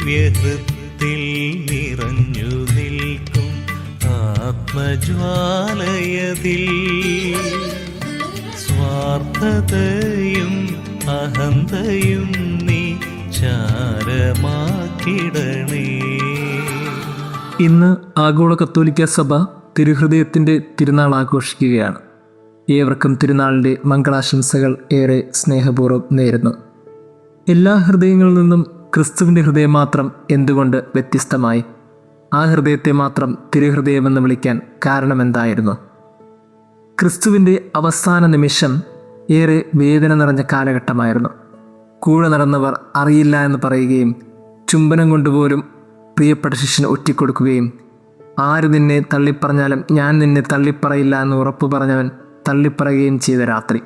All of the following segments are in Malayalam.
ദിവ്യഹൃത്തിൽ നിറഞ്ഞു നിൽക്കും ആത്മജ്വാലയതിൽ സ്വാർത്ഥതയും അഹന്തയും നീ ചാരമാക്കിടണേ. ഇന്ന് ആഗോള കത്തോലിക്ക സഭ തിരുഹൃദയത്തിൻ്റെ തിരുനാൾ ആഘോഷിക്കുകയാണ്. ഏവർക്കും തിരുനാളിൻ്റെ മംഗളാശംസകൾ ഏറെ സ്നേഹപൂർവ്വം നേരുന്നു. എല്ലാ ഹൃദയങ്ങളിൽ നിന്നും ക്രിസ്തുവിൻ്റെ ഹൃദയം മാത്രം എന്തുകൊണ്ട് വ്യത്യസ്തമായി? ആ ഹൃദയത്തെ മാത്രം തിരുഹൃദയമെന്ന് വിളിക്കാൻ കാരണമെന്തായിരുന്നു? ക്രിസ്തുവിൻ്റെ അവസാന നിമിഷം ഏറെ വേദന നിറഞ്ഞ കാലഘട്ടമായിരുന്നു. കൂടെ നടന്നവർ അറിയില്ല എന്ന് പറയുകയും ചുംബനം കൊണ്ടുപോലും പ്രിയപ്പെട്ട ശിഷ്യന് ഒറ്റിക്കൊടുക്കുകയും ആര് നിന്നെ തള്ളിപ്പറഞ്ഞാലും ഞാൻ നിന്നെ തള്ളിപ്പറയില്ല എന്ന് ഉറപ്പു പറഞ്ഞവൻ തള്ളിപ്പറയുകയും ചെയ്ത രാത്രി.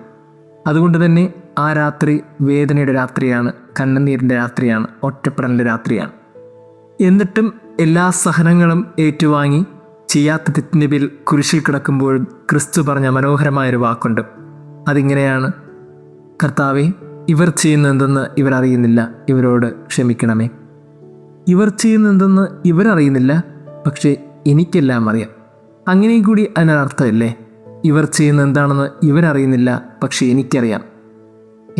അതുകൊണ്ട് തന്നെ ആ രാത്രി വേദനയുടെ രാത്രിയാണ്, കണ്ണുനീരിൻ്റെ രാത്രിയാണ്, ഒറ്റപ്പെടലിൻ്റെ രാത്രിയാണ്. എന്നിട്ടും എല്ലാ സഹനങ്ങളും ഏറ്റുവാങ്ങി ചെയ്യാത്ത തെറ്റിൻ്റെ പേരിൽ കുരിശിൽ കിടക്കുമ്പോഴും ക്രിസ്തു പറഞ്ഞ മനോഹരമായൊരു വാക്കുണ്ട്. അതിങ്ങനെയാണ്: കർത്താവേ, ഇവർ ചെയ്യുന്നതെന്തെന്ന് ഇവരറിയുന്നില്ല, ഇവരോട് ക്ഷമിക്കണമേ. ഇവർ ചെയ്യുന്നതെന്തെന്ന് ഇവരറിയുന്നില്ല, പക്ഷേ എനിക്കെല്ലാം അറിയാം. അങ്ങനെയും കൂടി അതിനർത്ഥമില്ലേ? ഇവർ ചെയ്യുന്ന എന്താണെന്ന് ഇവരറിയുന്നില്ല, പക്ഷേ എനിക്കറിയാം.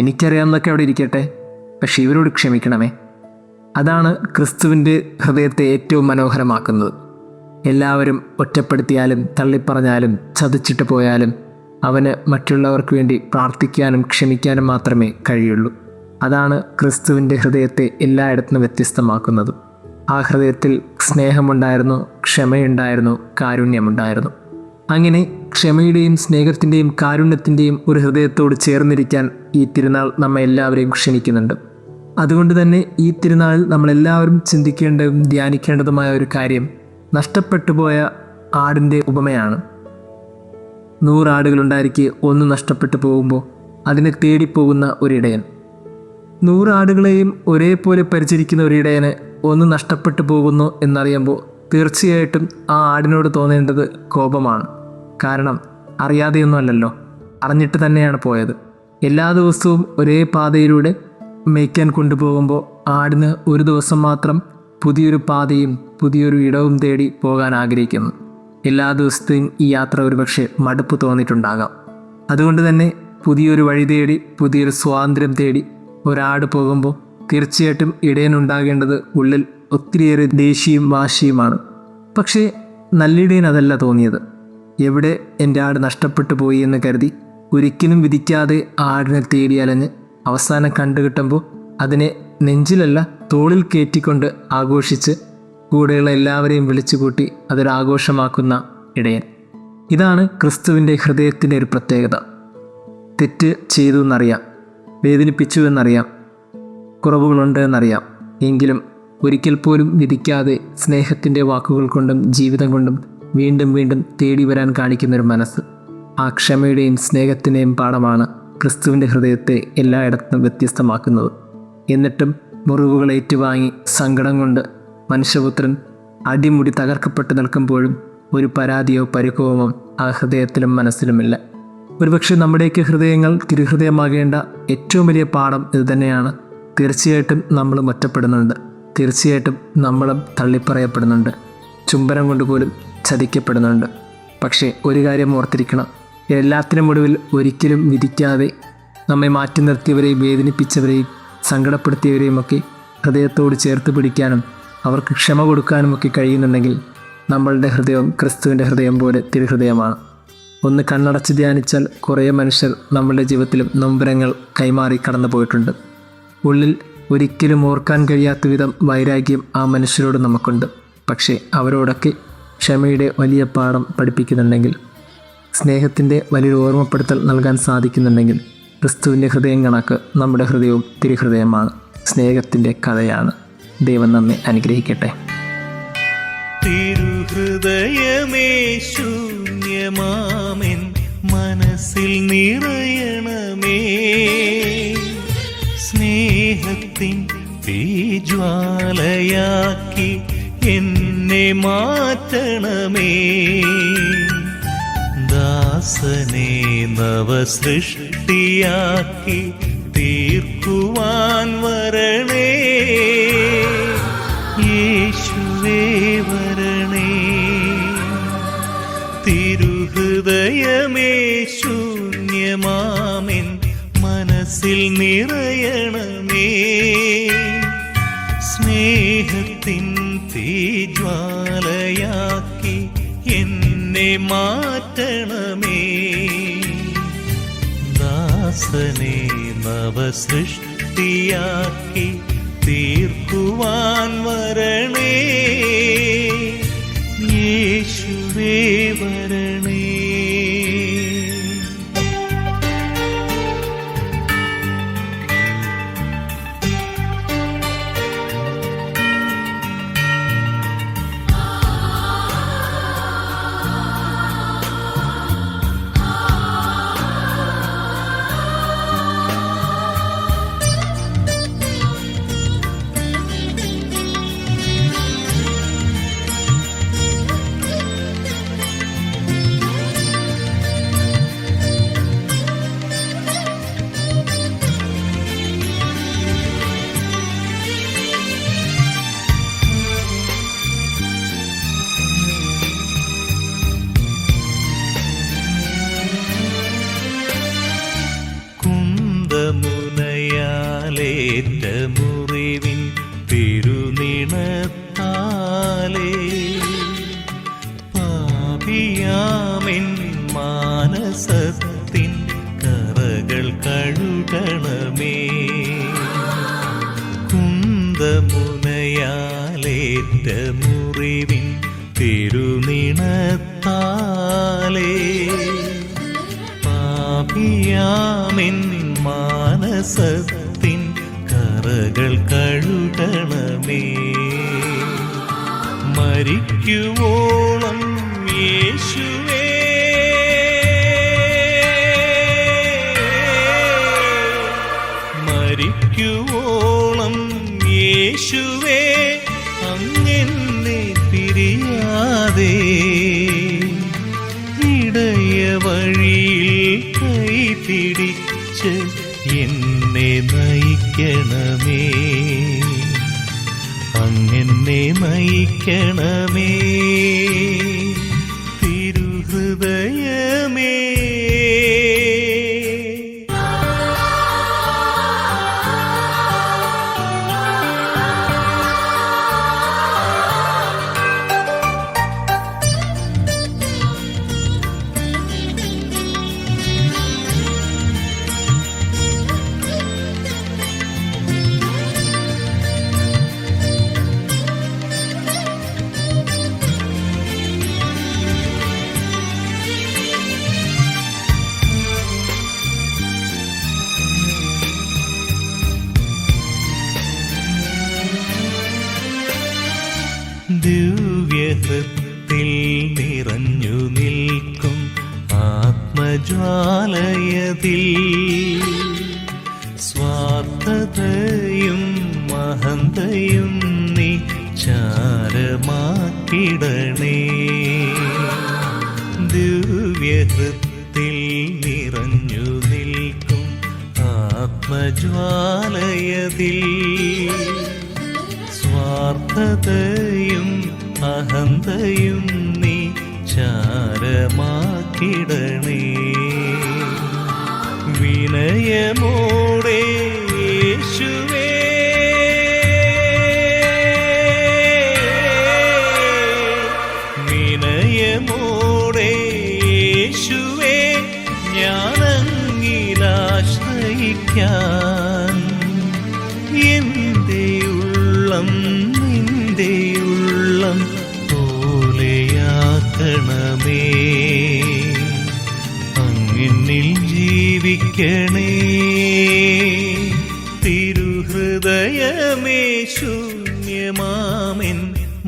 എനിക്കറിയാമെന്നൊക്കെ അവിടെ ഇരിക്കട്ടെ, പക്ഷേ ഇവരോട് ക്ഷമിക്കണമേ. അതാണ് ക്രിസ്തുവിൻ്റെ ഹൃദയത്തെ ഏറ്റവും മനോഹരമാക്കുന്നത്. എല്ലാവരും ഒറ്റപ്പെടുത്തിയാലും തള്ളിപ്പറഞ്ഞാലും ചതിച്ചിട്ട് പോയാലും അവന് മറ്റുള്ളവർക്ക് വേണ്ടി പ്രാർത്ഥിക്കാനും ക്ഷമിക്കാനും മാത്രമേ കഴിയുള്ളൂ. അതാണ് ക്രിസ്തുവിൻ്റെ ഹൃദയത്തെ എല്ലായിടത്തും വ്യത്യസ്തമാക്കുന്നത്. ആ ഹൃദയത്തിൽ സ്നേഹമുണ്ടായിരുന്നു, ക്ഷമയുണ്ടായിരുന്നു, കാരുണ്യമുണ്ടായിരുന്നു. അങ്ങനെ ക്ഷമയുടെയും സ്നേഹത്തിൻ്റെയും കാരുണ്യത്തിൻ്റെയും ഒരു ഹൃദയത്തോട് ചേർന്നിരിക്കാൻ ഈ തിരുനാൾ നമ്മെ എല്ലാവരെയും ക്ഷണിക്കുന്നുണ്ട്. അതുകൊണ്ട് തന്നെ ഈ തിരുനാളിൽ നമ്മളെല്ലാവരും ചിന്തിക്കേണ്ടതും ധ്യാനിക്കേണ്ടതുമായ ഒരു കാര്യം നഷ്ടപ്പെട്ടു പോയ ആടിൻ്റെ ഉപമയാണ്. 100 ആടുകളുണ്ടായിരിക്കെ ഒന്ന് നഷ്ടപ്പെട്ടു പോകുമ്പോൾ അതിനെ തേടിപ്പോകുന്ന ഒരിടയൻ. 100 ആടുകളെയും ഒരേപോലെ പരിചരിക്കുന്ന ഒരിടയന് ഒന്ന് നഷ്ടപ്പെട്ടു പോകുന്നു എന്നറിയുമ്പോൾ തീർച്ചയായിട്ടും ആ ആടിനോട് തോന്നേണ്ടത് കോപമാണ്. കാരണം അറിയാതെയൊന്നുമല്ലല്ലോ, അറിഞ്ഞിട്ട് തന്നെയാണ് പോയത്. എല്ലാ ദിവസവും ഒരേ പാതയിലൂടെ മേയ്ക്കാൻ കൊണ്ടുപോകുമ്പോൾ ആടിന് ഒരു ദിവസം മാത്രം പുതിയൊരു പാതയും പുതിയൊരു ഇടവും തേടി പോകാൻ ആഗ്രഹിക്കുന്നു. എല്ലാ ദിവസത്തെയും ഈ യാത്ര ഒരുപക്ഷെ മടുപ്പ് തോന്നിയിട്ടുണ്ടാകാം. അതുകൊണ്ട് തന്നെ പുതിയൊരു വഴി തേടി, പുതിയൊരു സ്വാതന്ത്ര്യം തേടി ഒരാട് പോകുമ്പോൾ തീർച്ചയായിട്ടും ഇടയനുണ്ടാകേണ്ടത് ഉള്ളിൽ ഒത്തിരിയേറെ ദേഷ്യയും വാശിയുമാണ്. പക്ഷേ നല്ലിടയൻ അതല്ല തോന്നിയത്. എവിടെ എൻ്റെ ആട് നഷ്ടപ്പെട്ടു പോയി എന്ന് കരുതി ഒരിക്കലും വിധിക്കാതെ ആടിനെ തേടി അലഞ്ഞ് അവസാനം കണ്ടുകിട്ടുമ്പോൾ അതിനെ നെഞ്ചിലല്ല തോളിൽ കയറ്റിക്കൊണ്ട് ആഘോഷിച്ച് കൂടെയുള്ള എല്ലാവരെയും വിളിച്ചു കൂട്ടി അതൊരാഘോഷമാക്കുന്ന ഇടയൻ. ഇതാണ് ക്രിസ്തുവിൻ്റെ ഹൃദയത്തിൻ്റെ ഒരു പ്രത്യേകത. തെറ്റ് ചെയ്തു എന്നറിയാം, വേദനിപ്പിച്ചു എന്നറിയാം, കുറവുകളുണ്ട് എന്നറിയാം. എങ്കിലും ഒരിക്കൽ പോലും വിധിക്കാതെ സ്നേഹത്തിൻ്റെ വാക്കുകൾ കൊണ്ടും ജീവിതം കൊണ്ടും വീണ്ടും വീണ്ടും തേടി വരാൻ കാണിക്കുന്നൊരു മനസ്സ്. ആ ക്ഷമയുടെയും സ്നേഹത്തിൻ്റെയും പാഠമാണ് ക്രിസ്തുവിൻ്റെ ഹൃദയത്തെ എല്ലായിടത്തും വ്യത്യസ്തമാക്കുന്നത്. എന്നിട്ടും മുറിവുകൾ ഏറ്റുവാങ്ങി സങ്കടം കൊണ്ട് മനുഷ്യപുത്രൻ അടിമുടി തകർക്കപ്പെട്ട് നിൽക്കുമ്പോഴും ഒരു പരാതിയോ പരിഭവമോ ആ ഹൃദയത്തിലും മനസ്സിലുമില്ല. ഒരുപക്ഷെ നമ്മുടെയൊക്കെ ഹൃദയങ്ങൾ തിരുഹൃദയമാകേണ്ട ഏറ്റവും വലിയ പാഠം ഇതുതന്നെയാണ്. തീർച്ചയായിട്ടും നമ്മളും ഒറ്റപ്പെടുന്നുണ്ട്, തീർച്ചയായിട്ടും നമ്മളും തള്ളിപ്പറയപ്പെടുന്നുണ്ട്, ചുംബനം കൊണ്ടുപോലും ചതിക്കപ്പെടുന്നുണ്ട്. പക്ഷേ ഒരു കാര്യം ഓർത്തിരിക്കണം, എല്ലാത്തിനും ഒടുവിൽ ഒരിക്കലും വിധിക്കാതെ നമ്മെ മാറ്റി നിർത്തിയവരെയും വേദനിപ്പിച്ചവരെയും സങ്കടപ്പെടുത്തിയവരെയുമൊക്കെ ഹൃദയത്തോട് ചേർത്ത് പിടിക്കാനും അവർക്ക് ക്ഷമ കൊടുക്കാനുമൊക്കെ കഴിയുന്നുണ്ടെങ്കിൽ നമ്മളുടെ ഹൃദയം ക്രിസ്തുവിൻ്റെ ഹൃദയം പോലെ തിരുഹൃദയമാണ്. ഒന്ന് കണ്ണടച്ച് ധ്യാനിച്ചാൽ കുറേ മനുഷ്യർ നമ്മളുടെ ജീവിതത്തിലും നൊമ്പരങ്ങൾ കൈമാറി കടന്നു പോയിട്ടുണ്ട്. ഉള്ളിൽ ഒരിക്കലും ഓർക്കാൻ കഴിയാത്ത വിധം വൈരാഗ്യം ആ മനുഷ്യരോട് നമുക്കുണ്ട്. പക്ഷേ അവരോടൊക്കെ ക്ഷമയുടെ വലിയ പാഠം പഠിപ്പിക്കുന്നുണ്ടെങ്കിൽ, സ്നേഹത്തിൻ്റെ വലിയൊരു ഓർമ്മപ്പെടുത്തൽ നൽകാൻ സാധിക്കുന്നുണ്ടെങ്കിൽ, ക്രിസ്തുവിൻ്റെ ഹൃദയം കണക്ക് നമ്മുടെ ഹൃദയവും തിരുഹൃദയമാണ്, സ്നേഹത്തിൻ്റെ കഥയാണ്. ദൈവം നമ്മെ അനുഗ്രഹിക്കട്ടെ. തിരുഹൃദയമേ ശൂന്യമാമെൻ മനസ്സിൽ നിറയണമേ, സ്നേഹത്തിൻ തീജ്വാലയാക്കി എന്നെ മാറ്റണമേ. ദാസനെ നവസൃഷ്ടിയാക്കി തീർക്കുവാൻ വരണേ, നിറയണമേ. സ്നേഹത്തിൻ തീജ്വാലയാക്കി എന്നെ മാറ്റണമേ. ദാസനെ നവസൃഷ്ടിയാക്കി തീർക്കുവാൻ വരണേ. യേശുവേ വരണേ. മുനയാലേറ്റ മുറിവിൻ തിരുനിണത്താലേ പാപിയാമെൻ മാനസത്തിൻ കറകൾ കഴുകണമേ. കുന്തമുനയാലേറ്റ മുറിവിൻ തിരുനിണത്താലേ പാപിയാമെൻ മാനസത്തിൻ കറകൾ കഴുകണമേ. മരിക്കുവോളം യേശുവേ മരിക്കുവോളം യേശുവേ അങ്ങനെ പിരിയാതെ ഇടയ വഴിയിൽ കൈപിടിച്ച് എന്നെ നയിക്കണമേ. അങ്ങനെ നയിക്കണമേ. തിരുഹൃദയമേ ദിവ്യഹൃത്തിൽ നിറഞ്ഞു നിൽക്കും ആത്മജ്വാലയതിൽ സ്വാർത്ഥതയും മഹന്തയും നീ ചാരമാക്കിടണേ. ദിവ്യഹൃത്തിൽ നിറഞ്ഞു നിൽക്കും ആത്മജ്വാലയതിൽ സ്വാർത്ഥതയും അഹന്തയും നീ ചാരമാക്കിടണേ. വിനയമോടെ യേശുവേ വിനയമോടെ യേശുവേ ഞാനങ്ങിലാശ്രയിക്കാൻ എന്റെ ഉള്ളം നിന്റെ ഉള്ളം പോലെയാക്കണമേ. അങ്ങിൽ ജീവിക്കണേ. തിരുഹൃദയമേ ശൂന്യമാമെൻ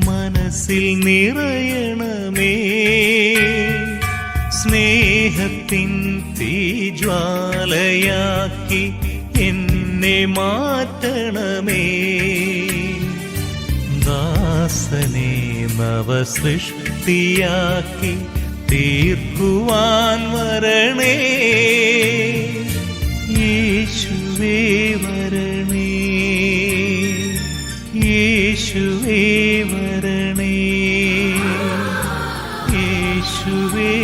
മനസ്സിൽ നിറയണമേ. സ്നേഹത്തിൻ തീജ്വാലയാക്കി എന്നെ മാറ്റണമേ. ദാസനെ നവസൃഷ്ടിയാക്കി തീർക്കുവാൻ വരണേ. യേശുവേ വരണേ. യേശുവേ വരണേ. യേശുവേ